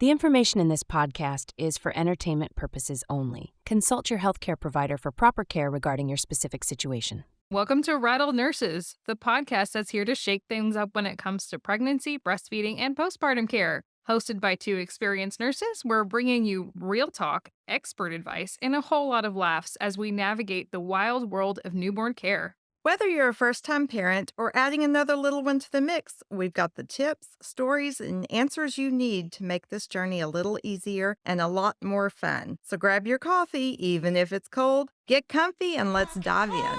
The information in this podcast is for entertainment purposes only. Consult your healthcare provider for proper care regarding your specific situation. Welcome to Rattle Nurses, the podcast that's here to shake things up when it comes to pregnancy, breastfeeding, and postpartum care. Hosted by two experienced nurses, we're bringing you real talk, expert advice, and a whole lot of laughs as we navigate the wild world of newborn care. Whether you're a first-time parent or adding another little one to the mix, we've got the tips, stories, and answers you need to make this journey a little easier and a lot more fun. So grab your coffee, even if it's cold, get comfy, and let's dive in.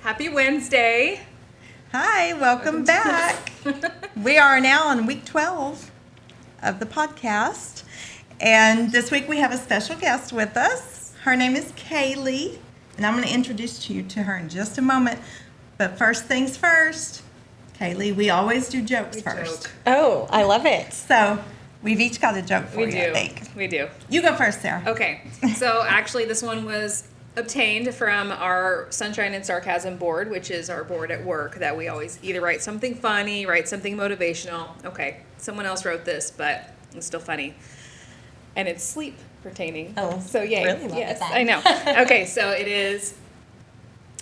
Happy Wednesday. Hi, welcome back. We are now on week 12 of the podcast, and this week we have a special guest with us. Her name is Kaley, and I'm going to introduce you to her in just a moment. But first things first, Kaley, we always do jokes first. Oh, I love it. So we've each got a joke for you, I think. We do. You go first, Sarah. Okay. So actually this one was obtained from our Sunshine and Sarcasm board, which is our board at work that we always either write something funny, write something motivational. Okay, someone else wrote this, but it's still funny. And it's sleep pertaining. Oh, so yay. really love yes, that. I know. Okay, so it is,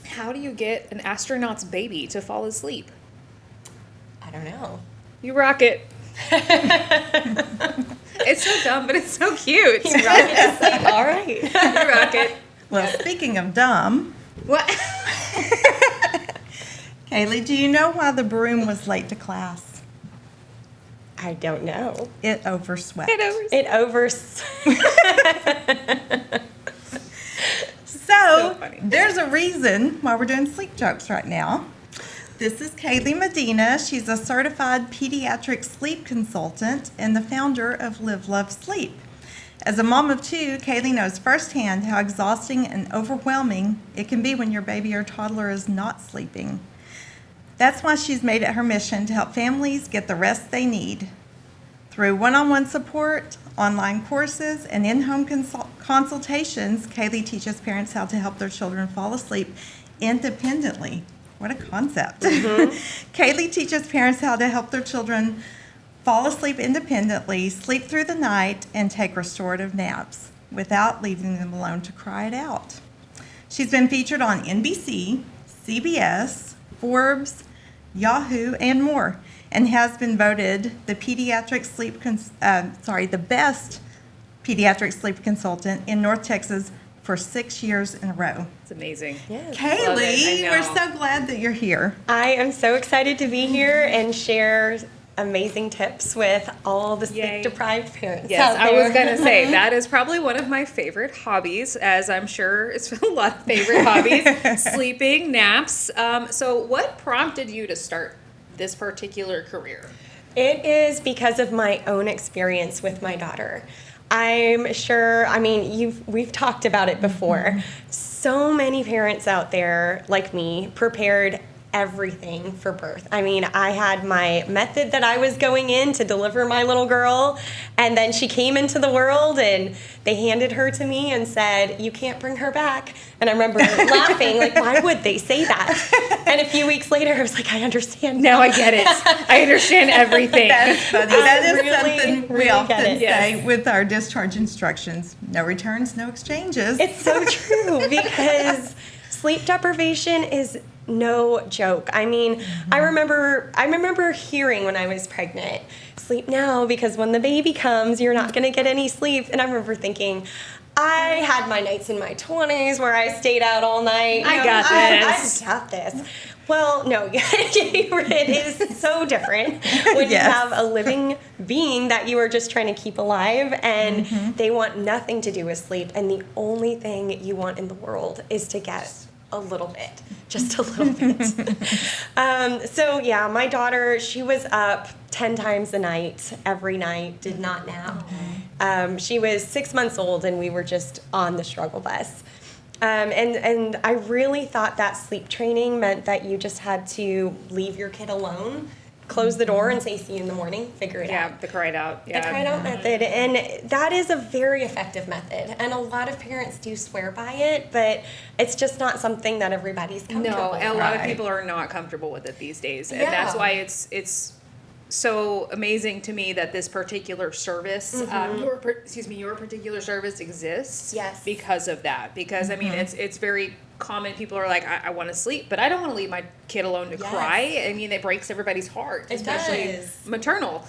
how do you get an astronaut's baby to fall asleep? I don't know. You rock it. It's so dumb, but it's so cute. You rock it to sleep. All right. You rock it. Well, speaking of dumb, What? Kaley, do you know why the broom was late to class? I don't know. It overswept. It over. So funny. there's a reason why we're doing sleep jokes right now. This is Kaley Medina. She's a certified pediatric sleep consultant and the founder of Live, Love, Sleep. As a mom of two, Kaley knows firsthand how exhausting and overwhelming it can be when your baby or toddler is not sleeping. That's why she's made it her mission to help families get the rest they need. Through one-on-one support, online courses, and in-home consultations, Kaley teaches parents how to help their children fall asleep independently. What a concept. Kaley teaches parents how to help their children fall asleep independently, sleep through the night, and take restorative naps without leaving them alone to cry it out. She's been featured on NBC, CBS, Forbes, Yahoo, and more, and has been voted the the best pediatric sleep consultant in North Texas for 6 years in a row. It's amazing. Yes. Kaley, I we're know. so glad that you're here. I am so excited to be here and share amazing tips with all the Yay. sleep-deprived parents Yes, out I there. was going to say, that is probably one of my favorite hobbies, as I'm sure it's a lot of favorite hobbies, sleeping, naps. So what prompted you to start this particular career? It is because of my own experience with my daughter. I'm sure, we've talked about it before. So many parents out there, like me, prepared everything for birth. I had my method that I was going in to deliver my little girl, and then she came into the world and they handed her to me and said, "You can't bring her back." And I remember laughing, like, why would they say that? And a few weeks later, I was like, I understand. Now I get it. I understand everything. That's funny. That is really, something we really often get it. say with our discharge instructions. No returns, no exchanges. It's so true because sleep deprivation is no joke. I remember hearing when I was pregnant, sleep now because when the baby comes, you're not going to get any sleep. And I remember thinking, I had my nights in my 20s where I stayed out all night. I got this. I got this. Well, no, it is so different when you have a living being that you are just trying to keep alive, and they want nothing to do with sleep, and the only thing you want in the world is to get a little bit, just a little bit. So yeah, my daughter, she was up 10 times a night, every night, did not nap. She was 6 months old, and we were just on the struggle bus. And I really thought that sleep training meant that you just had to leave your kid alone, close the door, and say, see you in the morning, figure it out. Yeah, the cried out. Yeah. The cried out method. And that is a very effective method. And a lot of parents do swear by it, but it's just not something that everybody's comfortable with. No, a lot of people are not comfortable with it these days. And that's why it's so amazing to me that this particular service, your particular service exists. Yes. Because of that. Because I mean, it's very common. People are like, I want to sleep, but I don't want to leave my kid alone to cry. I mean, it breaks everybody's heart, especially maternal.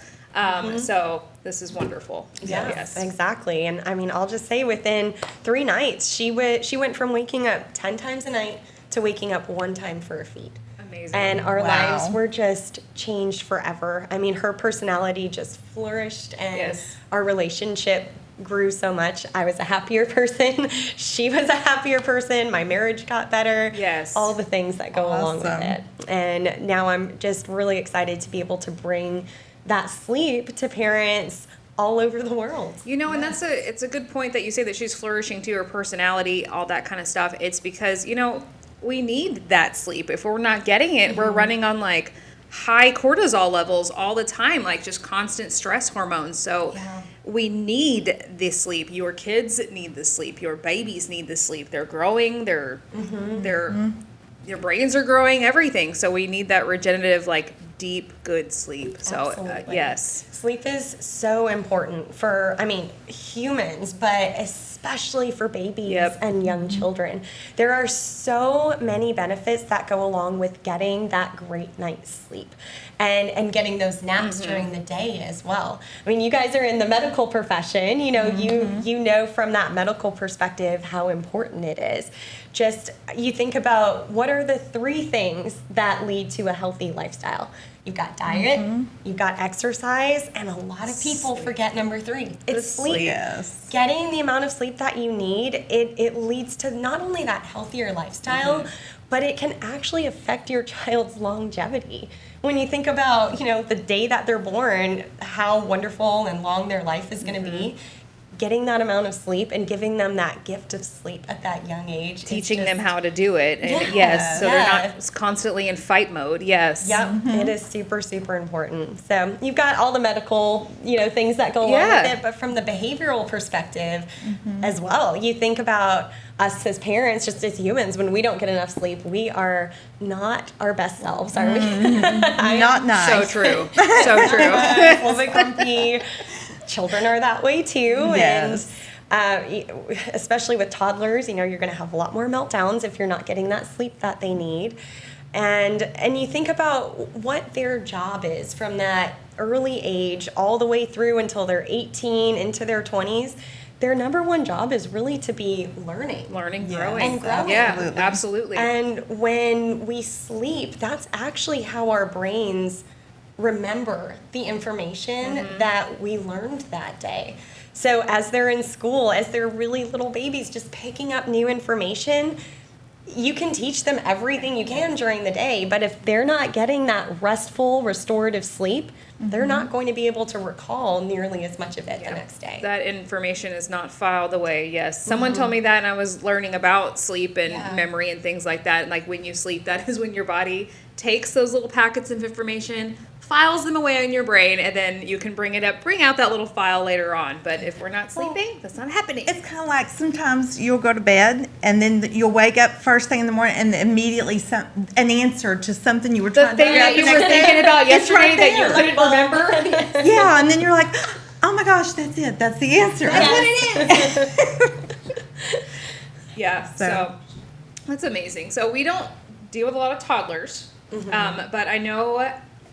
So this is wonderful. Yes, exactly. And I mean, I'll just say within 3 nights, she went from waking up 10 times a night to waking up 1 time for a feed. Amazing. And our lives were just changed forever. I mean, her personality just flourished, and our relationship grew so much. I was a happier person. She was a happier person. My marriage got better. Yes. All the things that go along with it. And now I'm just really excited to be able to bring that sleep to parents all over the world. You know, and it's a good point that you say that she's flourishing to her personality, all that kind of stuff. It's because, you know, we need that sleep. If we're not getting it, we're running on like high cortisol levels all the time, like just constant stress hormones. So we need this sleep. Your kids need the sleep. Your babies need the sleep. They're growing. Their brains are growing. Everything. So we need that regenerative, like deep, good sleep. So yes, sleep is so important for, I mean, humans, but especially for babies and young children. There are so many benefits that go along with getting that great night's sleep and getting those naps during the day as well. I mean, you guys are in the medical profession, you know, you know from that medical perspective how important it is. Just, you think about what are the 3 things that lead to a healthy lifestyle. You've got diet, you've got exercise, and a lot of people forget number 3. It's sleep. Yes. Getting the amount of sleep that you need, it leads to not only that healthier lifestyle, but it can actually affect your child's longevity. When you think about, you know, the day that they're born, how wonderful and long their life is going to be, getting that amount of sleep and giving them that gift of sleep at that young age. Teaching them how to do it. And so they're not constantly in fight mode. Yes. Yep. It is super, super important. So you've got all the medical, you know, things that go along with it, but from the behavioral perspective as well. You think about us as parents, just as humans, when we don't get enough sleep, we are not our best selves, are we? Not nice. So true. So true. A little bit grumpy. Children are that way too. Yes. And especially with toddlers, you know, you're going to have a lot more meltdowns if you're not getting that sleep that they need. And you think about what their job is from that early age all the way through until they're 18 into their 20s. Their number one job is really to be learning, growing. And growing. Yeah, absolutely. And when we sleep, that's actually how our brains remember the information that we learned that day. So as they're in school, as they're really little babies, just picking up new information, you can teach them everything you can during the day, but if they're not getting that restful, restorative sleep, they're not going to be able to recall nearly as much of it the next day. That information is not filed away. Yes. Someone told me that, and I was learning about sleep and memory and things like that. And like when you sleep, that is when your body takes those little packets of information, files them away in your brain, and then you can bring out that little file later on. But if we're not sleeping, that's not happening. It's kind of like sometimes you'll go to bed and then you'll wake up first thing in the morning and immediately an answer to something you were trying to thing that you were thinking about yesterday that you couldn't remember. Yeah, and then you're like, oh my gosh, that's it. That's the answer. That's what it is. Yeah, so that's amazing. So we don't deal with a lot of toddlers, but I know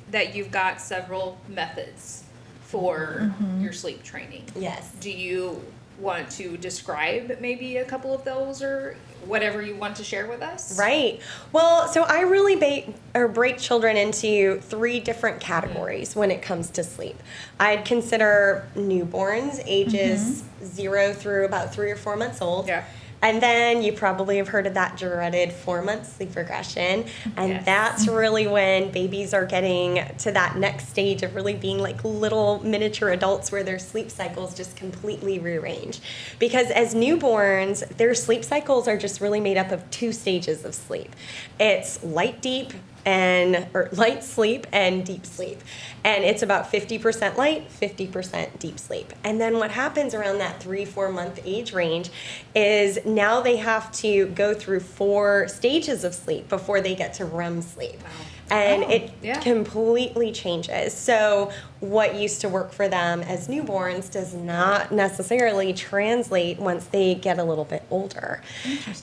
that you've got several methods for your sleep training. Yes. Do you want to describe maybe a couple of those or whatever you want to share with us? Right. Well, so I really break children into 3 different categories when it comes to sleep. I'd consider newborns, ages 0 through about 3 or 4 months old. Yeah. And then you probably have heard of that dreaded 4-month sleep regression. And that's really when babies are getting to that next stage of really being like little miniature adults where their sleep cycles just completely rearrange. Because as newborns, their sleep cycles are just really made up of 2 stages of sleep. It's light sleep and deep sleep. And it's about 50% light, 50% deep sleep. And then what happens around that 3-4 month age range is now they have to go through 4 stages of sleep before they get to REM sleep. Wow. And it completely changes. So what used to work for them as newborns does not necessarily translate once they get a little bit older.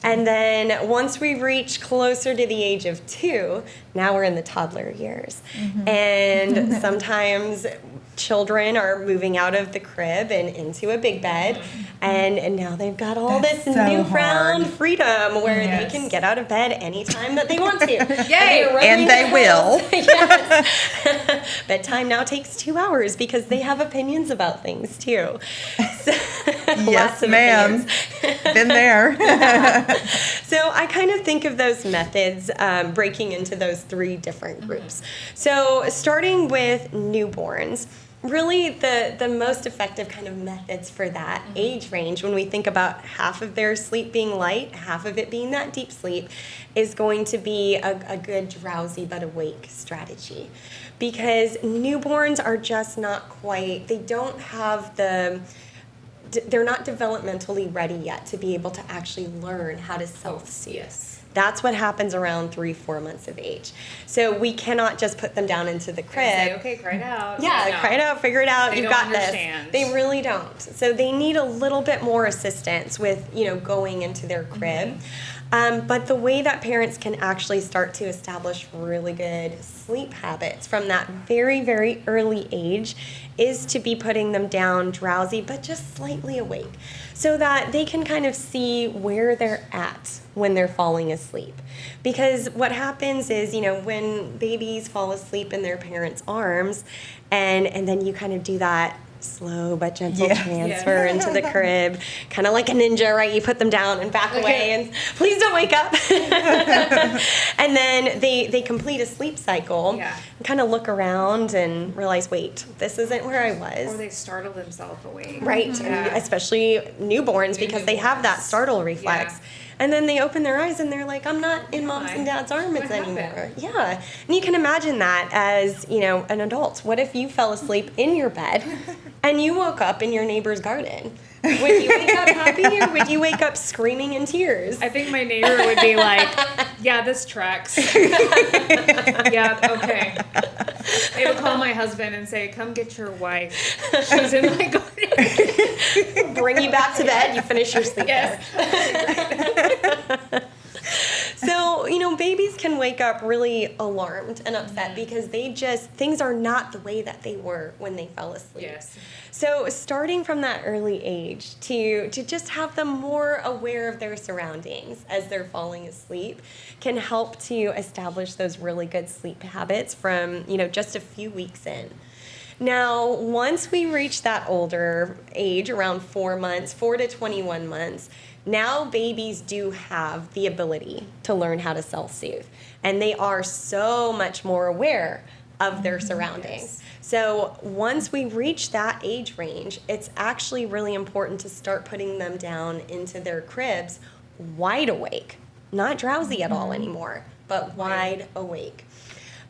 And then once we reach closer to the age of 2, now we're in the toddler years. And sometimes children are moving out of the crib and into a big bed, and now they've got all this newfound freedom where they can get out of bed anytime that they want to. Yay! And they will. Yes. Bedtime now takes 2 hours because they have opinions about things too. So, yes, ma'am. Been there. So I kind of think of those methods breaking into those 3 different groups. So starting with newborns, really the most effective kind of methods for that age range, when we think about half of their sleep being light, half of it being that deep sleep, is going to be a good drowsy but awake strategy. Because newborns are just not quite, they don't have they're not developmentally ready yet to be able to actually learn how to self-soothe. Yes. That's what happens around 3-4 months of age. So we cannot just put them down into the crib. And say, okay, cry it out. Yeah, cry it out, figure it out, you've got understand. this. They really don't. So they need a little bit more assistance with, going into their crib. But the way that parents can actually start to establish really good sleep habits from that very, very early age is to be putting them down drowsy, but just slightly awake, so that they can kind of see where they're at when they're falling asleep. Because what happens is, when babies fall asleep in their parents' arms, and then you kind of do that slow but gentle transfer into the crib, kind of like a ninja, right? You put them down and back away and please don't wake up. And then they complete a sleep cycle and kind of look around and realize, wait, this isn't where I was. Or they startle themselves awake. Right, and especially newborns, because they have that startle reflex. And then they open their eyes and they're like, I'm not in mom's and dad's arms anymore. Yeah. And you can imagine that as, an adult. What if you fell asleep in your bed and you woke up in your neighbor's garden? Would you wake up happy, or would you wake up screaming in tears? I think my neighbor would be like, yeah, this tracks. Yeah, okay. They would call my husband and say, come get your wife. She's in my garden. Bring you back to bed. You finish your sleep there. So, babies can wake up really alarmed and upset because things are not the way that they were when they fell asleep. Yes. So starting from that early age to just have them more aware of their surroundings as they're falling asleep can help to establish those really good sleep habits from, just a few weeks in. Now, once we reach that older age, around 4 to 21 months, now babies do have the ability to learn how to self-soothe, and they are so much more aware of their surroundings. Yes. So once we reach that age range, it's actually really important to start putting them down into their cribs wide awake, not drowsy at all anymore, but wide awake.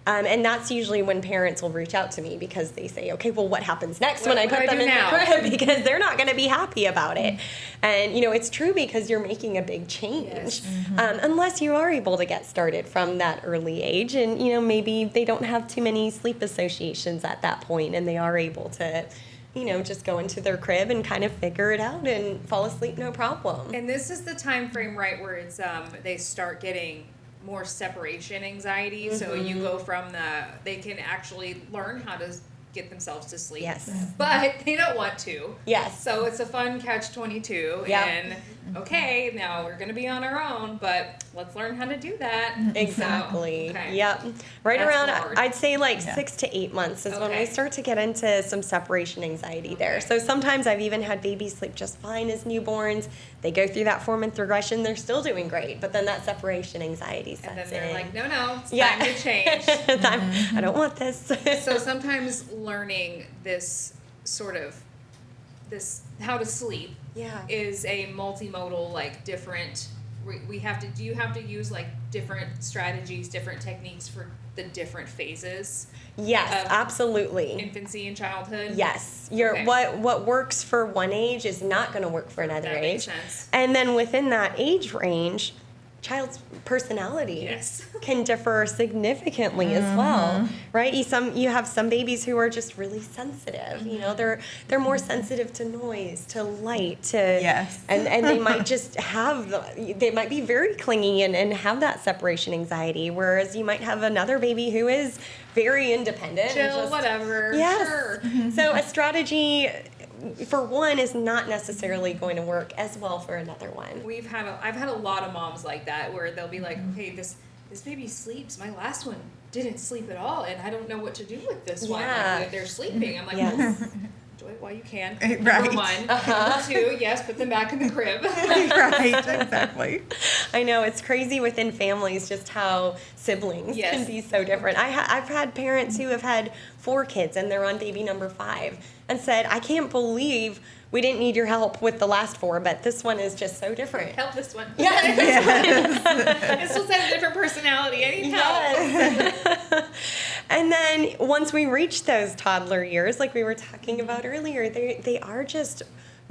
And that's usually when parents will reach out to me because they say, okay, well, what happens next when I put them in the crib? Because they're not going to be happy about it. And, it's true because you're making a big change. Yes. Unless you are able to get started from that early age. And, maybe they don't have too many sleep associations at that point and they are able to, just go into their crib and kind of figure it out and fall asleep no problem. And this is the time frame, right, where it's they start getting more separation anxiety. So you go from they can actually learn how to get themselves to sleep. Yes. But they don't want to. Yes. So it's a fun catch-22. Yep. And okay, now we're going to be on our own, but let's learn how to do that. Exactly. So, okay. Yep. Right That's around, hard. I'd say like 6 to 8 months is when we Okay. start to get into some separation anxiety there. Okay. So sometimes I've even had babies sleep just fine as newborns. They go through that 4-month regression, they're still doing great, but then that separation anxiety sets And then they're in. like, no, it's time to change. I don't want this. So sometimes learning this sort of, how to sleep Yeah. is a multimodal, like different, do you have to use like different strategies, different techniques for the different phases? Yes, Of absolutely. Infancy and childhood? Yes, Okay. what works for one age is not going to work for another That age. makes sense. And then within that age range, child's personality Yes. can differ significantly as well, right? You have some babies who are just really sensitive. You know, they're more sensitive to noise, to light, to Yes. and they might just they might be very clingy and have that separation anxiety. Whereas you might have another baby who is very independent, and Chill, just- whatever. Yes. Sure. So a strategy for one is not necessarily going to work as well for another one. I've had a lot of moms like that where they'll be like, okay, this baby sleeps. My last one didn't sleep at all, and I don't know what to do with this one. Yeah. Like, they're sleeping. I'm like, Yes. well, enjoy it while you can. Right. Number one. Number two, yes, put them back in the crib. Right, exactly. I know, it's crazy within families just how siblings Yes. can be so different. I've had parents who have had 4 kids and they're on baby number 5 and said, I can't believe we didn't need your help with the last 4, but this one is just so different. Help this one. Yes. This one's has a different personality. I need help. Yes. And then once we reach those toddler years, like we were talking about earlier, they are just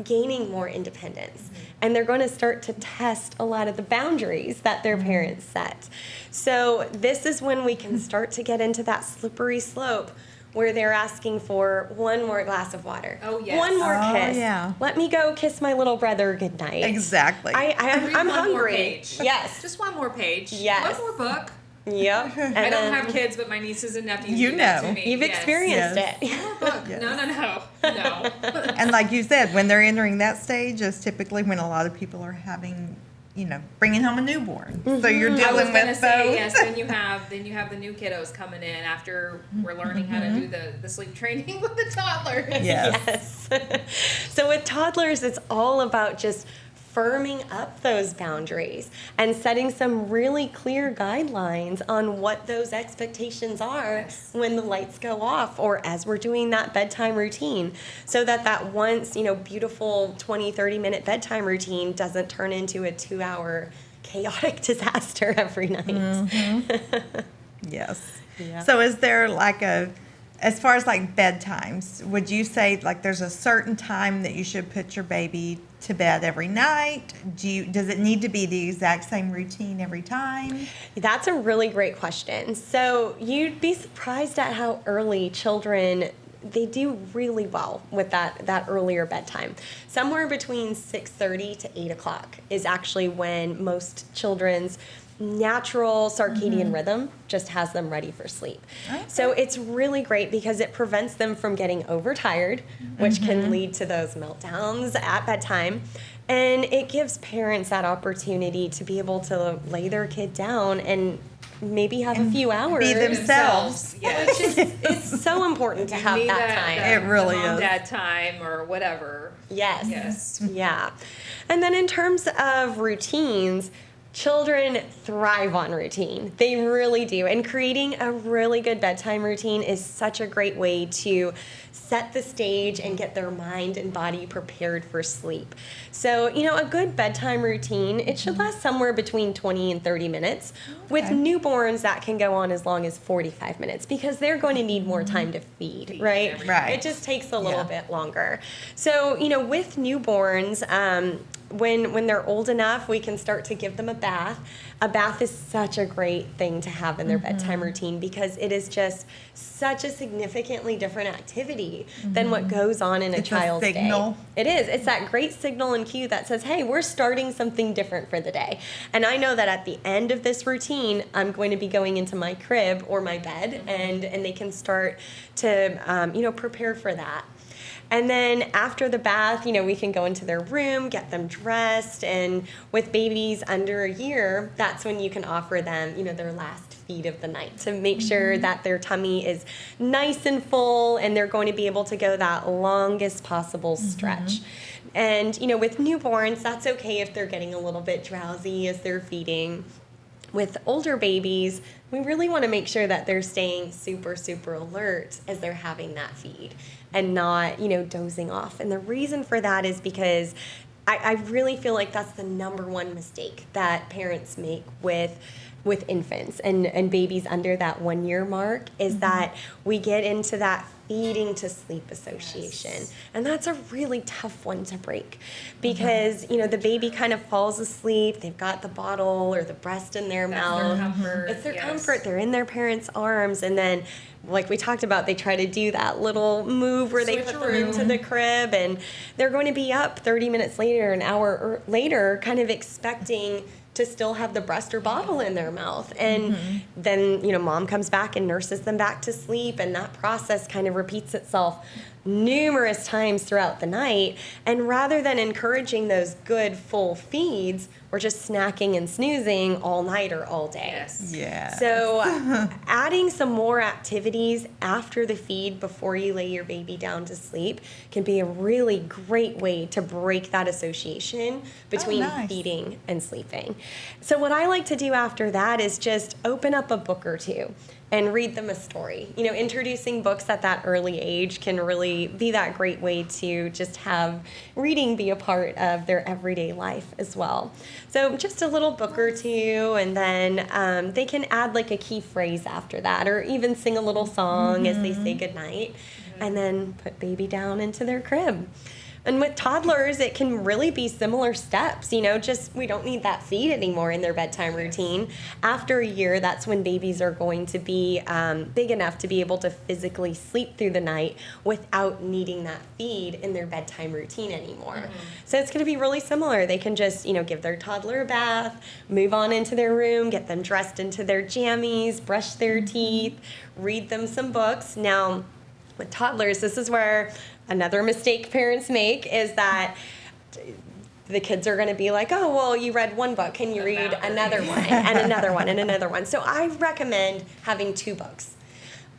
gaining more independence. And they're going to start to test a lot of the boundaries that their parents set. So this is when we can start to get into that slippery slope where they're asking for one more glass of water. Oh, yes. One more Oh, kiss. yeah. Let me go kiss my little brother goodnight. Exactly. Read I'm one more hungry. page. Yes. Just one more page. Yes. One more book. Yep. And I don't then have kids, but my nieces and nephews You do that know. to me. You've Yes. experienced Yes. it. One more book. Yes. No. And like you said, when they're entering that stage is typically when a lot of people are having, bringing home a newborn. So you're I was dealing gonna with say both. yes. Then you have the new kiddos coming in after we're learning how to do the sleep training with the toddlers. Yes. Yes. So with toddlers, it's all about just firming up those boundaries and setting some really clear guidelines on what those expectations are Yes. when the lights go off or as we're doing that bedtime routine, so that once, beautiful 20-30 minute bedtime routine doesn't turn into a 2-hour chaotic disaster every night. Yes. Yeah. So is there as far as like bedtimes, would you say like there's a certain time that you should put your baby to bed every night? Does it need to be the exact same routine every time? That's a really great question. So you'd be surprised at how early children, they do really well with that earlier bedtime. Somewhere between 6:30 to 8 o'clock is actually when most children's natural circadian rhythm just has them ready for sleep. Okay. So it's really great because it prevents them from getting overtired, which can lead to those meltdowns at bedtime. And it gives parents that opportunity to be able to lay their kid down and maybe have a few hours. Be themselves. Yes. Which is, it's so important to have Need that time. It really the mom, is. dad time or whatever. Yes. Yes. Yeah. And then in terms of routines, children thrive on routine. They really do. And creating a really good bedtime routine is such a great way to set the stage and get their mind and body prepared for sleep. So, a good bedtime routine, it should last somewhere between 20 and 30 minutes. With newborns, that can go on as long as 45 minutes because they're going to need more time to feed, right? Right. It just takes a little bit longer. So, with newborns, when they're old enough, we can start to give them a bath. A bath is such a great thing to have in their bedtime routine because it is just such a significantly different activity than what goes on in a child's day. It is. It's that great signal and cue that says, hey, we're starting something different for the day. And I know that at the end of this routine, I'm going to be going into my crib or my bed, and they can start to, prepare for that. And then after the bath, we can go into their room, get them dressed, and with babies under a year, that's when you can offer them, their last feed of the night to make sure that their tummy is nice and full and they're going to be able to go that longest possible stretch. And, with newborns, that's okay if they're getting a little bit drowsy as they're feeding. With older babies, we really want to make sure that they're staying super, super alert as they're having that feed and not, dozing off. And the reason for that is because I really feel like that's the number one mistake that parents make with infants and babies under that 1 year mark is that we get into that feeding to sleep association. Yes. And that's a really tough one to break because, the baby kind of falls asleep. They've got the bottle or the breast in their mouth. It's their comfort. They're in their parents' arms. And then, like we talked about, they try to do that little move where they put them into the crib and they're going to be up 30 minutes later, an hour later, kind of expecting to still have the breast or bottle in their mouth. And then, mom comes back and nurses them back to sleep, and that process kind of repeats itself numerous times throughout the night. And rather than encouraging those good full feeds, we're just snacking and snoozing all night or all day. Yes. Yeah. So adding some more activities after the feed before you lay your baby down to sleep can be a really great way to break that association between feeding and sleeping. So what I like to do after that is just open up a book or two and read them a story. Introducing books at that early age can really be that great way to just have reading be a part of their everyday life as well. So just a little book or two, and then they can add like a key phrase after that, or even sing a little song as they say goodnight, and then put baby down into their crib. And with toddlers, it can really be similar steps, just we don't need that feed anymore in their bedtime routine. After a year, that's when babies are going to be big enough to be able to physically sleep through the night without needing that feed in their bedtime routine anymore. So it's going to be really similar. They can just, give their toddler a bath, move on into their room, get them dressed into their jammies, brush their teeth, read them some books. Now, with toddlers, this is where another mistake parents make is that the kids are going to be like, oh, well, you read one book. Can you read another one and another one and another one? So I recommend having 2 books.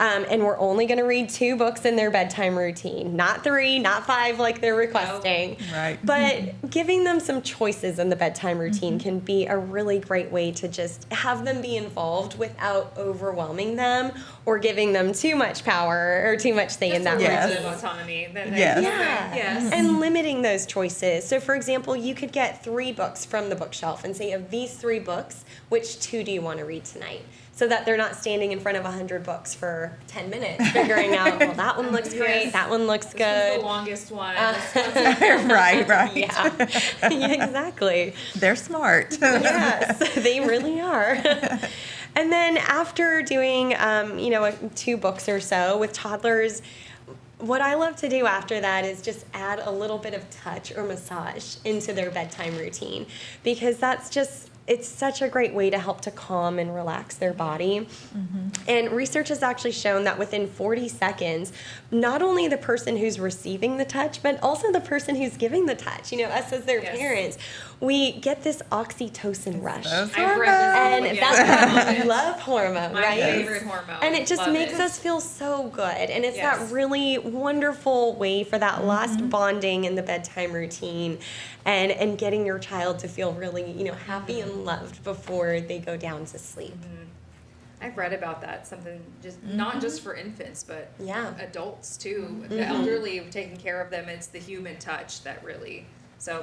And we're only going to read 2 books in their bedtime routine, not 3, not 5 like they're requesting. Right. But giving them some choices in the bedtime routine can be a really great way to just have them be involved without overwhelming them or giving them too much power or too much say in that routine. Autonomy. Yes. And limiting those choices. So, for example, you could get 3 books from the bookshelf and say, of these 3 books, which 2 do you want to read tonight? So that they're not standing in front of 100 books for 10 minutes figuring out, well, that one looks great, that one looks good. This is the longest one. Right. Yeah, exactly. They're smart. Yes, they really are. And then after doing, 2 books or so with toddlers, what I love to do after that is just add a little bit of touch or massage into their bedtime routine because it's such a great way to help to calm and relax their body. And research has actually shown that within 40 seconds, not only the person who's receiving the touch, but also the person who's giving the touch, us as their parents, we get this oxytocin rush. I've read this. And that's love hormone, my right? favorite hormone. And it just makes us feel so good. And it's that really wonderful way for that last bonding in the bedtime routine and getting your child to feel really, happy and loved before they go down to sleep. I've read about that, something just not just for infants, but adults too. The elderly, taking care of them, it's the human touch that really, that's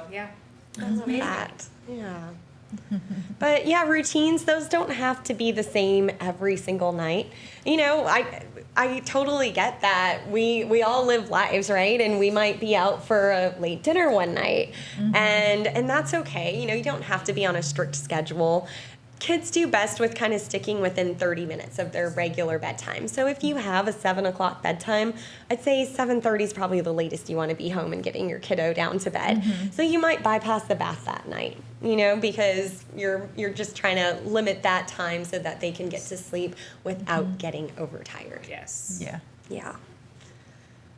amazing. But routines, those don't have to be the same every single night. I totally get that. We all live lives, right? And we might be out for a late dinner one night, and that's okay. You don't have to be on a strict schedule. Kids do best with kind of sticking within 30 minutes of their regular bedtime. So if you have a 7 o'clock bedtime, I'd say 7:30 is probably the latest you want to be home and getting your kiddo down to bed. So you might bypass the bath that night, because you're just trying to limit that time so that they can get to sleep without getting overtired. Yes. Yeah. Yeah.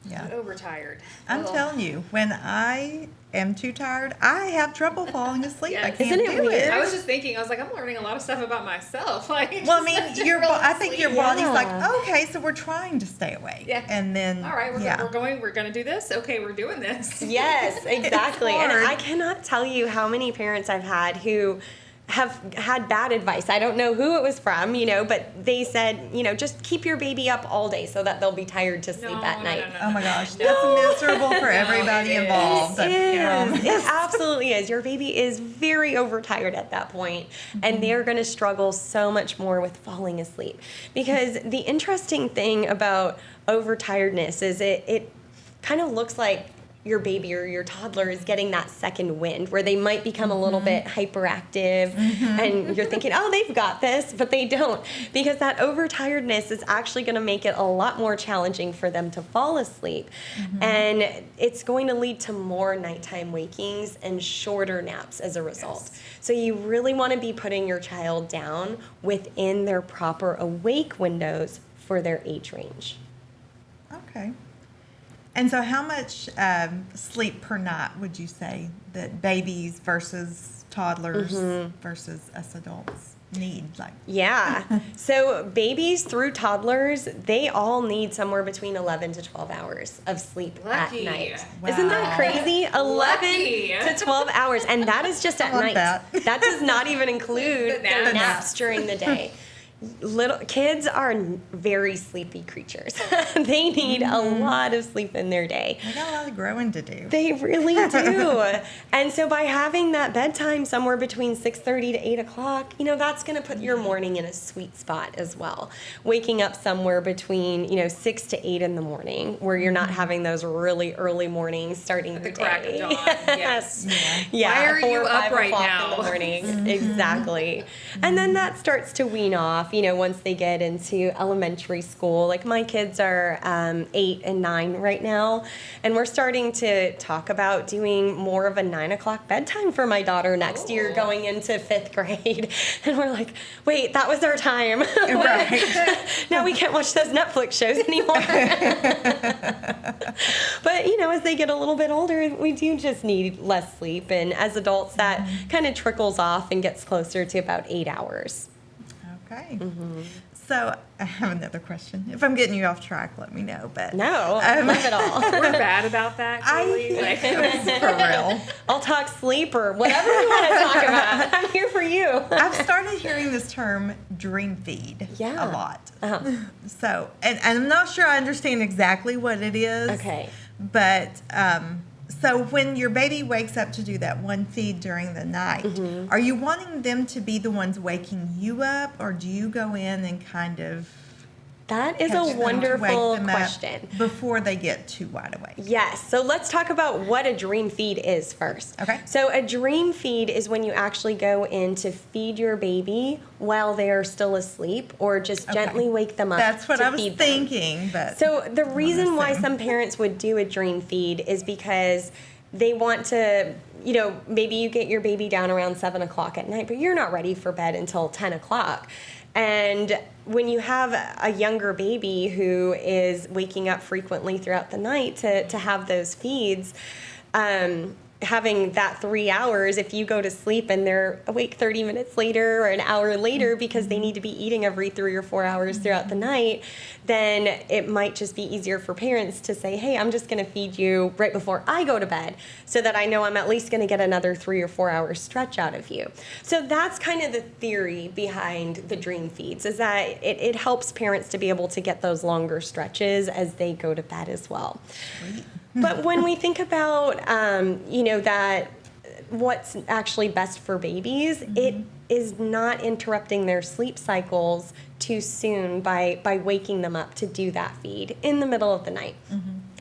Yeah. Overtired. I'm telling you, when I am too tired, I have trouble falling asleep. Yeah. I can't Isn't it do weird? I was just thinking, I was like, I'm learning a lot of stuff about myself. Like, Well, I mean, I think your body's Yeah. like, okay, so we're trying to stay awake. Yeah. And then, all right, we're going to do this. Okay, we're doing this. Yes, exactly. And hard. I cannot tell you how many parents I've had who have had bad advice. I don't know who it was from, but they said, just keep your baby up all day so that they'll be tired to sleep at night. Oh my gosh, that's miserable for everybody it is. involved. It is. It absolutely is. Your baby is very overtired at that point, and they're going to struggle so much more with falling asleep. Because the interesting thing about overtiredness is it kind of looks like your baby or your toddler is getting that second wind where they might become a little bit hyperactive and you're thinking, oh, they've got this, but they don't, because that overtiredness is actually going to make it a lot more challenging for them to fall asleep. And it's going to lead to more nighttime wakings and shorter naps as a result. Yes. So you really want to be putting your child down within their proper awake windows for their age range. Okay. And so how much sleep per night would you say that babies versus toddlers versus us adults need? Yeah. So babies through toddlers, they all need somewhere between 11 to 12 hours of sleep Lucky. at night. Wow. Isn't that crazy? 11 Lucky. to 12 hours. And that is just at love night. that. That does not even include The their naps. naps during the day. Little kids are very sleepy creatures. They need a lot of sleep in their day. They got a lot of growing to do. They really do. And so by having that bedtime somewhere between 6:30 to 8 o'clock, that's going to put your morning in a sweet spot as well. Waking up somewhere between, 6 to 8 in the morning where you're not having those really early mornings starting the day. Crack of dawn. Yes. Yeah, Why are 4 you or up 5 right o'clock now? in the morning. Exactly. And then that starts to wean off, once they get into elementary school. Like my kids are 8 and 9 right now, and we're starting to talk about doing more of a 9 o'clock bedtime for my daughter next year, going into 5th grade. And we're like, wait, that was our time. Right. Now we can't watch those Netflix shows anymore. But, as they get a little bit older, we do just need less sleep. And as adults, that kind of trickles off and gets closer to about 8 hours. Okay. So I have another question. If I'm getting you off track, let me know. But No, I love it all. We're bad about that, Kaley. Like, for real. I'll talk sleep or whatever you want to talk about. I'm here for you. I've started hearing this term dream feed Yeah. a lot. So, and I'm not sure I understand exactly what it is. Okay. But so when your baby wakes up to do that one feed during the night, are you wanting them to be the ones waking you up, or do you go in and kind of That is catch a them to wonderful wake them up question. before they get too wide awake? Yes. So let's talk about what a dream feed is first. Okay. So a dream feed is when you actually go in to feed your baby while they are still asleep, or just gently wake them up. That's what to I was feed them. thinking. But So the reason why same. some parents would do a dream feed is because they want to, maybe you get your baby down around 7 o'clock at night, but you're not ready for bed until 10 o'clock. And when you have a younger baby who is waking up frequently throughout the night to have those feeds, having that 3 hours, if you go to sleep and they're awake 30 minutes later or an hour later because they need to be eating every 3 or 4 hours throughout the night, then it might just be easier for parents to say, hey, I'm just going to feed you right before I go to bed so that I know I'm at least going to get another 3 or 4 hour stretch out of you. So that's kind of the theory behind the dream feeds, is that it helps parents to be able to get those longer stretches as they go to bed as well. But when we think about, that what's actually best for babies, is not interrupting their sleep cycles too soon by waking them up to do that feed in the middle of the night.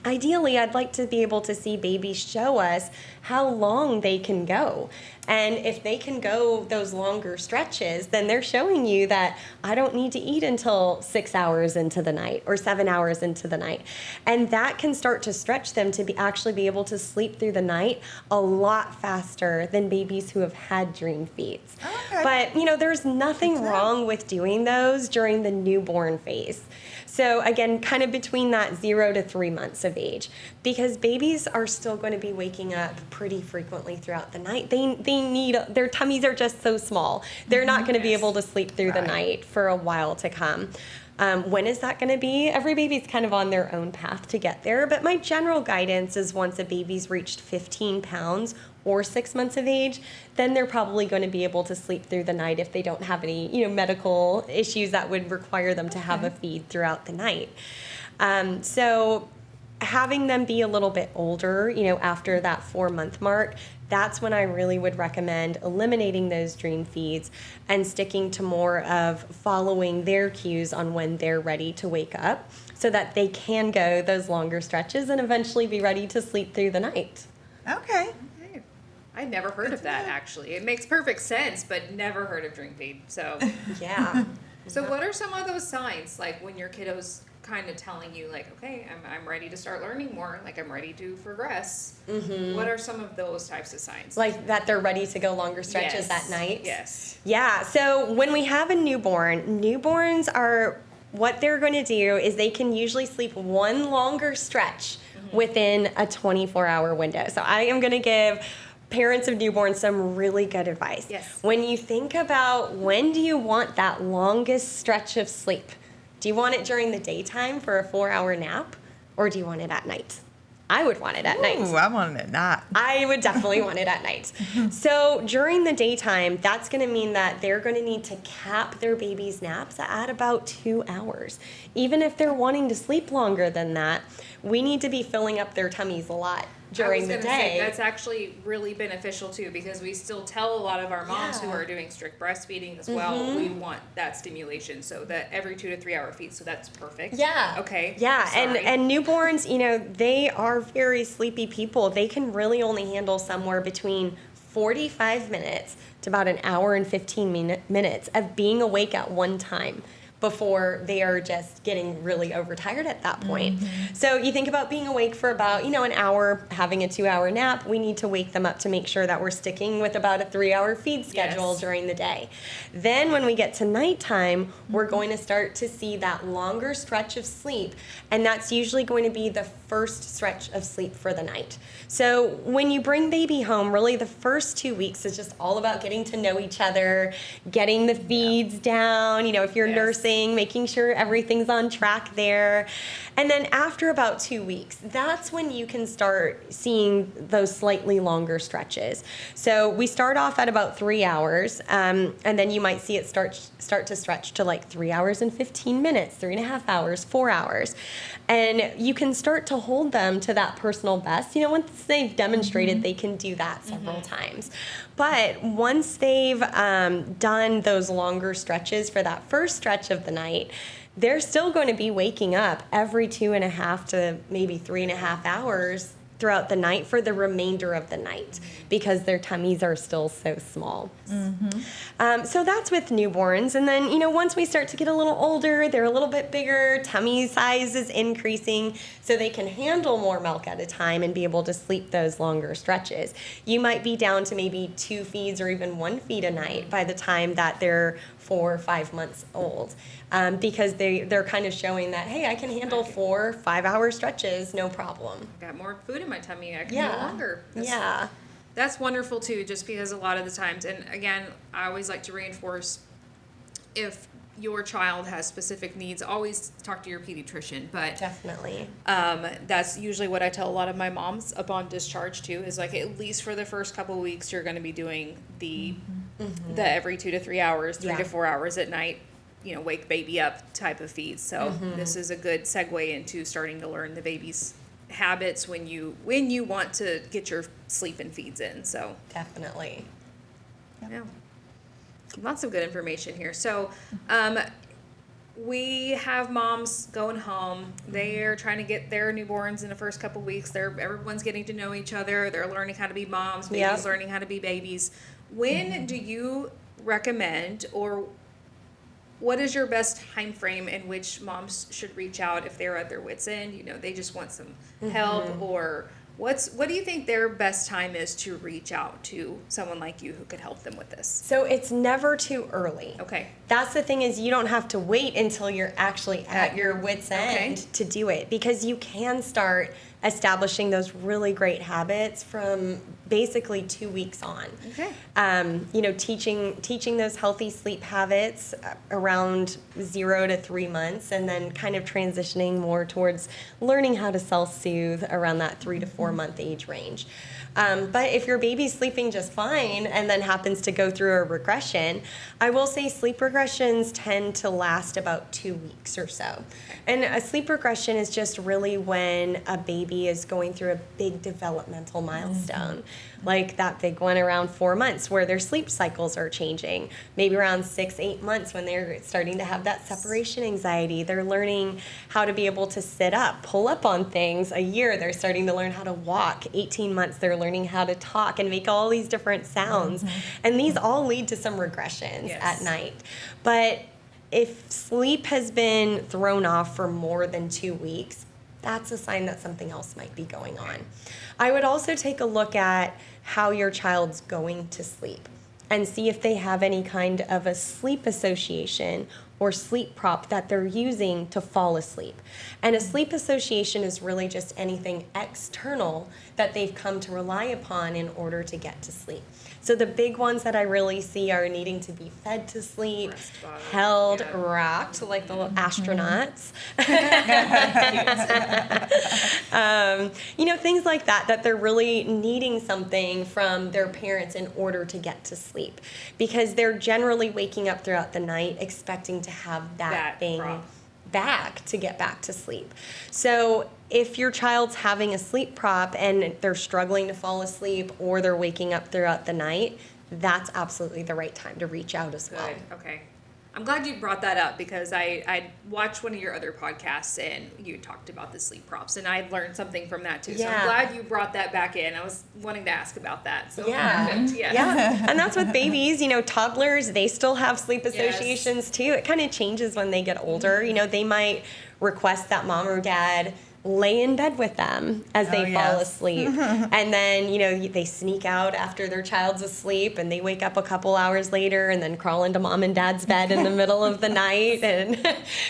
Ideally, I'd like to be able to see babies show us how long they can go. And if they can go those longer stretches, then they're showing you that I don't need to eat until 6 hours into the night or 7 hours into the night. And that can start to stretch them to actually be able to sleep through the night a lot faster than babies who have had dream feeds. Okay. But, there's nothing wrong with doing those during the newborn phase. So again, kind of between that 0 to 3 months of age, because babies are still going to be waking up pretty frequently throughout the night. They need, their tummies are just so small. They're not going to be able to sleep through the night for a while to come. When is that going to be? Every baby's kind of on their own path to get there, but my general guidance is once a baby's reached 15 pounds or 6 months of age, then they're probably going to be able to sleep through the night if they don't have any, medical issues that would require them to have a feed throughout the night. So having them be a little bit older, after that 4-month mark, that's when I really would recommend eliminating those dream feeds and sticking to more of following their cues on when they're ready to wake up so that they can go those longer stretches and eventually be ready to sleep through the night. Okay. I'd never heard of that, actually. It makes perfect sense, but never heard of dream feed. So Yeah. So what are some of those signs, like when your kiddo's kind of telling you, like, okay, I'm ready to start learning more, like I'm ready to progress? What are some of those types of signs? Like that they're ready to go longer stretches Yes. that night? Yes. Yeah, so when we have a newborn, newborns are, what they're going to do is they can usually sleep one longer stretch within a 24-hour window. So I am going to give parents of newborns some really good advice. Yes. When you think about when do you want that longest stretch of sleep, do you want it during the daytime for a 4-hour nap, or do you want it at night? I would want it at night. Ooh, I want it not. I would definitely want it at night. So during the daytime, that's going to mean that they're going to need to cap their baby's naps at about 2 hours. Even if they're wanting to sleep longer than that, we need to be filling up their tummies a lot during the day. Say, that's actually really beneficial too, because we still tell a lot of our moms who are doing strict breastfeeding as well, we want that stimulation, so that every 2 to 3 hour feed, so that's perfect. Yeah. Okay. Yeah, Sorry. and newborns, they are very sleepy people. They can really only handle somewhere between 45 minutes to about an hour and 15 minutes of being awake at one time before they are just getting really overtired at that point. So you think about being awake for about, an hour, having a 2-hour nap. We need to wake them up to make sure that we're sticking with about a 3-hour feed schedule during the day. Then when we get to nighttime, we're going to start to see that longer stretch of sleep, and that's usually going to be the first stretch of sleep for the night. So when you bring baby home, really the first 2 weeks is just all about getting to know each other, getting the feeds down, if you're nursing, making sure everything's on track there. And then after about 2 weeks, that's when you can start seeing those slightly longer stretches. So we start off at about 3 hours, and then you might see it start to stretch to like 3 hours and 15 minutes, 3.5 hours, 4 hours. And you can start to hold them to that personal best. Once they've demonstrated they can do that several times. But once they've done those longer stretches for that first stretch of the night, they're still going to be waking up every 2.5 to maybe 3.5 hours throughout the night for the remainder of the night because their tummies are still so small. So that's with newborns. And then, once we start to get a little older, they're a little bit bigger, tummy size is increasing, so they can handle more milk at a time and be able to sleep those longer stretches. You might be down to maybe 2 feeds or even 1 feed a night by the time that they're 4 or 5 months old, because they're kind of showing that, hey, I can handle 4 5-hour stretches, no problem. Got more food in my tummy, I can go longer. That's wonderful too, just because a lot of the times, and again, I always like to reinforce, if your child has specific needs, always talk to your pediatrician. But definitely, that's usually what I tell a lot of my moms upon discharge too, is like at least for the first couple of weeks, you're going to be doing the every 2 to 3 hours, 3 to 4 hours at night, wake baby up type of feeds. So this is a good segue into starting to learn the baby's habits when you want to get your sleep and feeds in. So definitely. yeah. lots of good information here. So, we have moms going home. They're trying to get their newborns in the first couple weeks. Everyone's getting to know each other. They're learning how to be moms. Babies learning how to be babies. When do you recommend, or what is your best time frame in which moms should reach out if they're at their wits' end? You know, they just want some help, or what do you think their best time is to reach out to someone like you who could help them with this? So it's never too early. Okay. That's the thing, is you don't have to wait until you're actually at your wit's end to do it, because you can start establishing those really great habits from basically 2 weeks on. Okay. You know, teaching those healthy sleep habits around 0 to 3 months, and then kind of transitioning more towards learning how to self-soothe around that 3 to 4 month age range. But if your baby's sleeping just fine and then happens to go through a regression, I will say sleep regressions tend to last about 2 weeks or so. And a sleep regression is just really when a baby is going through a big developmental milestone, like that big one around 4 months where their sleep cycles are changing. Maybe around 6-8 months when they're starting to have that separation anxiety. They're learning how to be able to sit up, pull up on things. A year, they're starting to learn how to walk. 18 months, they're learning how to talk and make all these different sounds. And these all lead to some regressions at night. But if sleep has been thrown off for more than 2 weeks, that's a sign that something else might be going on. I would also take a look at how your child's going to sleep and see if they have any kind of a sleep association or sleep prop that they're using to fall asleep. And a sleep association is really just anything external that they've come to rely upon in order to get to sleep. So the big ones that I really see are needing to be fed to sleep, held, rocked, like the little astronauts. You know, things like that they're really needing something from their parents in order to get to sleep. Because they're generally waking up throughout the night expecting to have that thing back to get back to sleep. So if your child's having a sleep prop and they're struggling to fall asleep, or they're waking up throughout the night, that's absolutely the right time to reach out as well. Okay. I'm glad you brought that up, because I watched one of your other podcasts and you talked about the sleep props, and I learned something from that too. So I'm glad you brought that back in. I was wanting to ask about that. So perfect. Yeah. And that's with babies, you know, toddlers, they still have sleep associations too. It kind of changes when they get older. You know, they might request that mom or dad lay in bed with them as they fall asleep. And then, you know, they sneak out after their child's asleep, and they wake up a couple hours later and then crawl into mom and dad's bed in the middle of the night and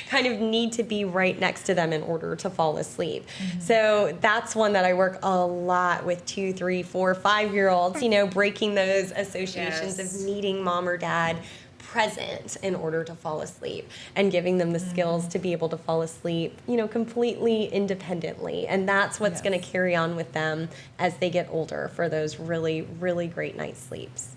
kind of need to be right next to them in order to fall asleep. So that's one that I work a lot with 2, 3, 4, 5-year-olds, you know, breaking those associations of needing mom or dad present in order to fall asleep, and giving them the skills to be able to fall asleep, you know, completely independently. And that's what's going to carry on with them as they get older for those really, really great night sleeps.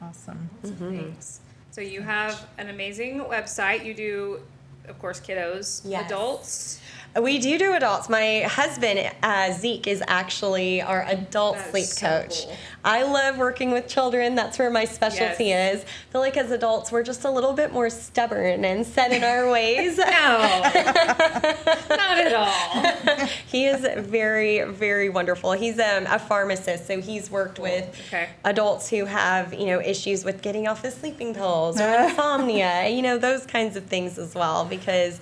Awesome. Thanks. So you have an amazing website. You do, of course, kiddos, adults. We do adults. My husband, Zeke, is actually our adult sleep coach. Cool. I love working with children. That's where my specialty is. I feel like as adults, we're just a little bit more stubborn and set in our ways. No, not at all. He is very, very wonderful. He's a pharmacist, so he's worked with adults who have, you know, issues with getting off the sleeping pills or insomnia, you know, those kinds of things as well, because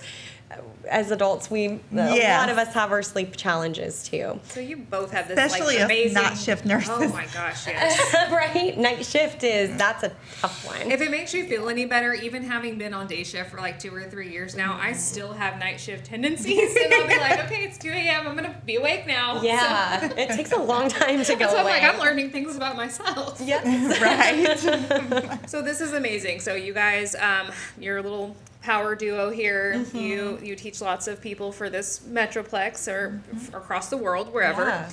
as adults, a lot of us have our sleep challenges too. So you both have this especially like amazing night shift nurses. Oh my gosh, yes. Right? Night shift that's a tough one. If it makes you feel any better, even having been on day shift for like 2 or 3 years now, I still have night shift tendencies, and I'll be like, okay, it's 2 a.m. I'm gonna be awake now. Yeah, so. It takes a long time to go so away. I'm learning things about myself. Yes, right. So this is amazing. So you guys, your little power duo here. You teach lots of people for this Metroplex or across the world, wherever. Yeah.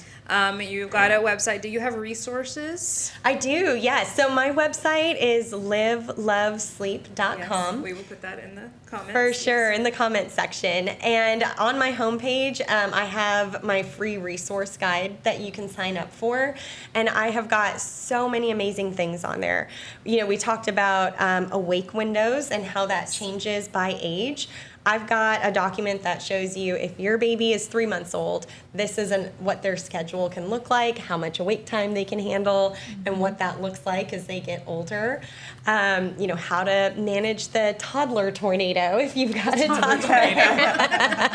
You've got a website. Do you have resources? I do, yes. So my website is livelovesleep.com. Yes, we will put that in the comments. For sure, in the comments section. And on my homepage, I have my free resource guide that you can sign up for. And I have got so many amazing things on there. You know, we talked about awake windows and how that changes by age. I've got a document that shows you if your baby is 3 months old, this is what their schedule can look like, how much awake time they can handle, and what that looks like as they get older. You know, how to manage the toddler tornado if you've got a toddler.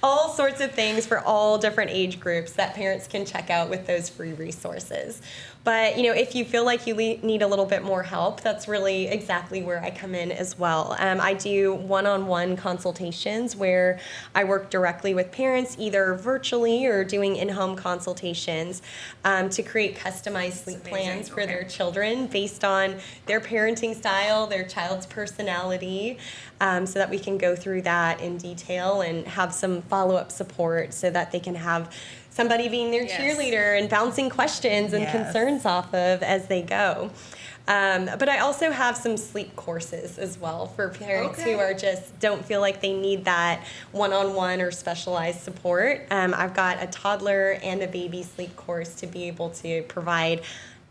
All sorts of things for all different age groups that parents can check out with those free resources. But, you know, if you feel like you need a little bit more help, that's really exactly where I come in as well. I do one-on-one consultations where I work directly with parents, either virtually or doing in-home consultations to create customized sleep plans for their children based on their parenting style, their child's personality, so that we can go through that in detail and have some follow-up support so that they can have somebody being their cheerleader and bouncing questions and concerns off of as they go. But I also have some sleep courses as well for parents who are just don't feel like they need that one-on-one or specialized support. I've got a toddler and a baby sleep course to be able to provide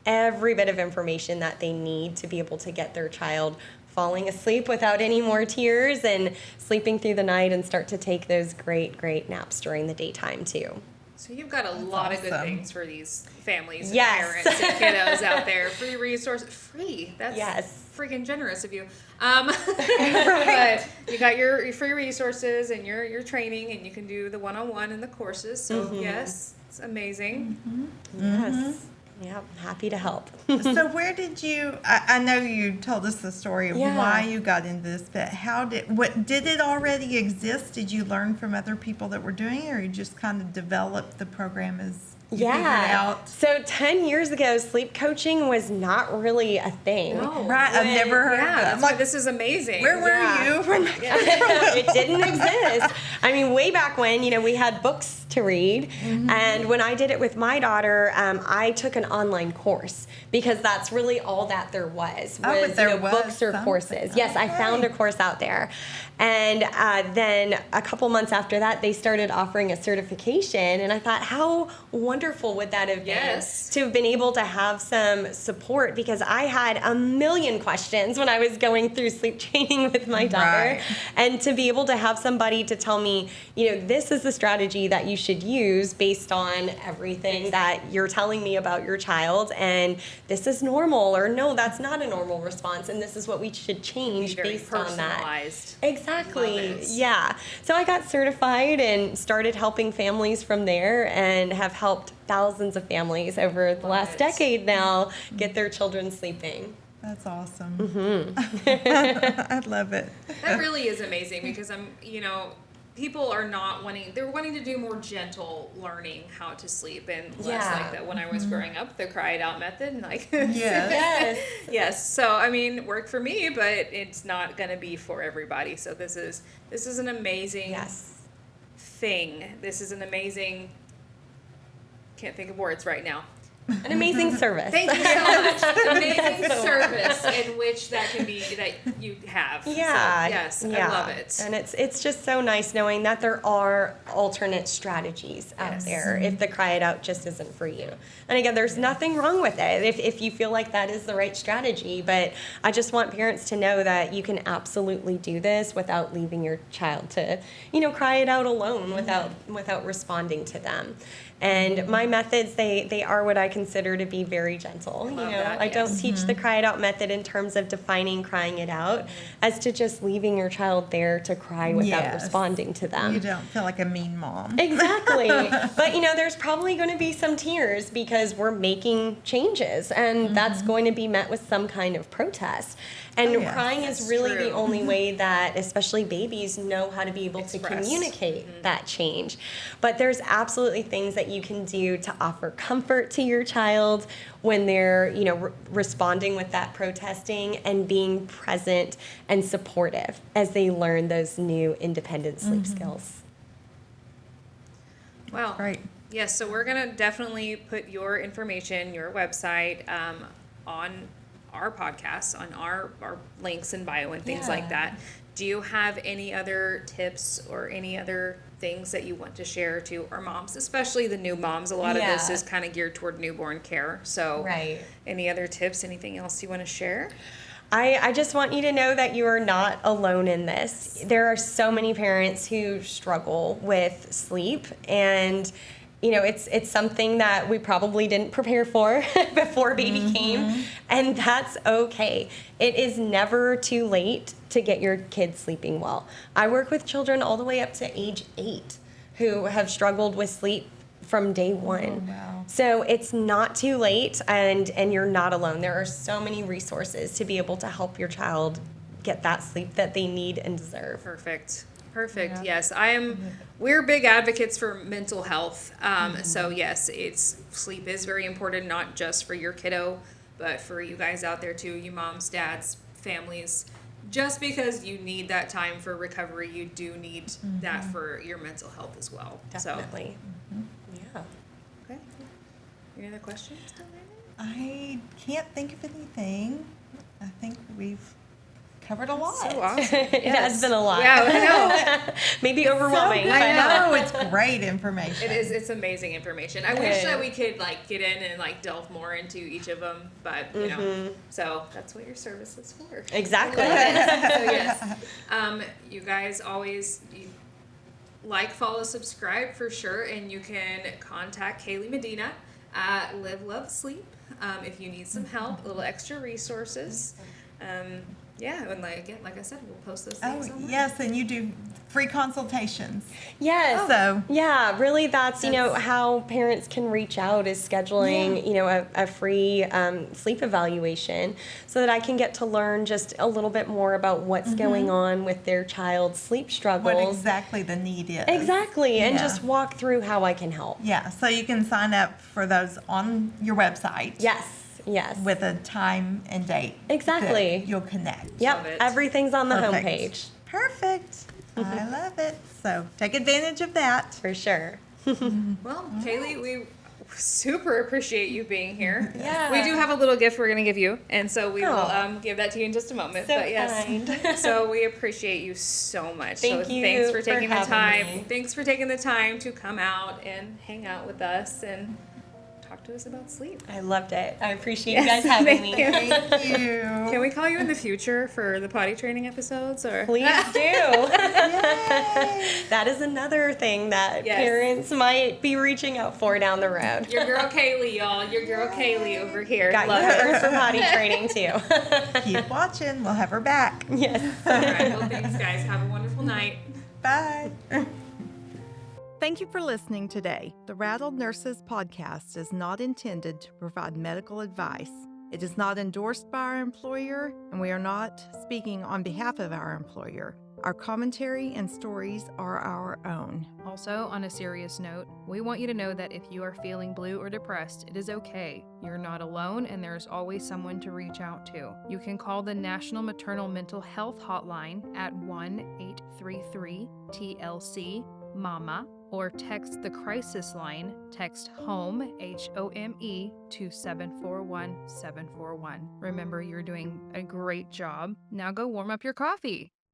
every bit of information that they need to be able to get their child falling asleep without any more tears and sleeping through the night and start to take those great, great naps during the daytime too. So you've got a lot of good things for these families and Yes. parents and kiddos out there. Free resources. Free. That's freaking generous of you. But you got your free resources and your training, and you can do the one-on-one and the courses. So yes, it's amazing. Yes. Yeah, happy to help. So where did you, I know you told us the story of why you got into this, but did it already exist? Did you learn from other people that were doing it, or you just kind of developed the program as you figured out? So 10 years ago, sleep coaching was not really a thing. No. Right, I've never heard of Yeah, it. that's why this is amazing. Where were you? It didn't exist. I mean, way back when, you know, we had books to read. And when I did it with my daughter, I took an online course because that's really all that there was books or courses. Yes, I found a course out there. And then a couple months after that, they started offering a certification. And I thought, how wonderful would that have been to have been able to have some support, because I had a million questions when I was going through sleep training with my daughter. And to be able to have somebody to tell me, you know, this is the strategy that you should use based on everything that you're telling me about your child, and this is normal, or no, that's not a normal response, and this is what we should change based on that. Exactly. Yeah. So I got certified and started helping families from there, and have helped thousands of families over the last decade now get their children sleeping. That's awesome. I love it. That really is amazing, because people are not they're wanting to do more gentle learning how to sleep, and less like that when I was growing up, the cry it out method, like yes. So I mean, worked for me, but it's not going to be for everybody. So this is an amazing thing. This is an amazing, can't think of words right now. An amazing service. Thank you so much. Amazing service in which that you have. Yeah. So, yes, I love it. And it's just so nice knowing that there are alternate strategies out there if the cry it out just isn't for you. And again, there's nothing wrong with it if you feel like that is the right strategy. But I just want parents to know that you can absolutely do this without leaving your child to, cry it out alone without responding to them. And my methods, they are what I consider to be very gentle. I don't teach the cry it out method in terms of defining crying it out as to just leaving your child there to cry without responding to them. You don't feel like a mean mom. Exactly. But, there's probably going to be some tears because we're making changes, and that's going to be met with some kind of protest. And crying is really the only way that, especially babies, know how to be able to communicate that change. But there's absolutely things that you can do to offer comfort to your your child when they're, responding with that protesting, and being present and supportive as they learn those new independent sleep skills. Well, Great. yes, so we're going to definitely put your information, your website, on our podcast, on our links and bio and things like that. Do you have any other tips or any other things that you want to share to our moms, especially the new moms? A lot of this is kind of geared toward newborn care. So any other tips, anything else you want to share? I just want you to know that you are not alone in this. There are so many parents who struggle with sleep, and it's something that we probably didn't prepare for before baby came, and that's okay. It is never too late to get your kids sleeping well. I work with children all the way up to age 8 who have struggled with sleep from day one. Wow. So it's not too late, and you're not alone. There are so many resources to be able to help your child get that sleep that they need and deserve. Perfect. Yes, we're big advocates for mental health. So yes, sleep is very important, not just for your kiddo, but for you guys out there too, you moms, dads, families. Just because you need that time for recovery, you do need that for your mental health as well. Definitely. Yeah. Okay. Any other questions, DaLayna? I can't think of anything. I think we've covered a lot. So awesome. It has been a lot. Yeah, I know. Maybe overwhelming. I know, it's great information. It's amazing information. I wish that we could get in and delve more into each of them, but so that's what your service is for. Exactly. So yes, you guys always follow, subscribe for sure, and you can contact Kaley Medina at Live, Love, Sleep if you need some help, a little extra resources. And like I said, we'll post those things online. Yes, and you do free consultations. Yes. So really that's how parents can reach out, is scheduling, a free sleep evaluation, so that I can get to learn just a little bit more about what's going on with their child's sleep struggles. what exactly the need is. Exactly, and Yeah. just walk through how I can help. Yeah, so you can sign up for those on your website. Yes. With a time and date. Exactly. that you'll connect. Yep, Love it. everything's on the Perfect. homepage. Perfect. I love it. So take advantage of that. For sure. Well, Kaley, we super appreciate you being here. Yeah. We do have a little gift we're going to give you, and so we will give that to you in just a moment. So but yes, kind. So we appreciate you so much. Thank so you thanks for for taking the having time. me. Thanks for taking the time to come out and hang out with us and talk to us about sleep. I loved it. I appreciate you guys having me. Thank you. Can we call you in the future for the potty training episodes? Or Please do. That is another thing that parents might be reaching out for down the road. Your girl Kaley, y'all. Your girl Kaley over here. Got Love you her. covered for potty training too. Keep watching. We'll have her back. Yes. All right. Well, thanks, guys. Have a wonderful night. Bye. Thank you for listening today. The Rattled Nurses podcast is not intended to provide medical advice. It is not endorsed by our employer, and we are not speaking on behalf of our employer. Our commentary and stories are our own. Also, on a serious note, we want you to know that if you are feeling blue or depressed, it is okay. You're not alone, and there is always someone to reach out to. You can call the National Maternal Mental Health Hotline at 1-833-TLC-MAMA, or text the crisis line. Text HOME, HOME, to 741-741. Remember, you're doing a great job. Now go warm up your coffee.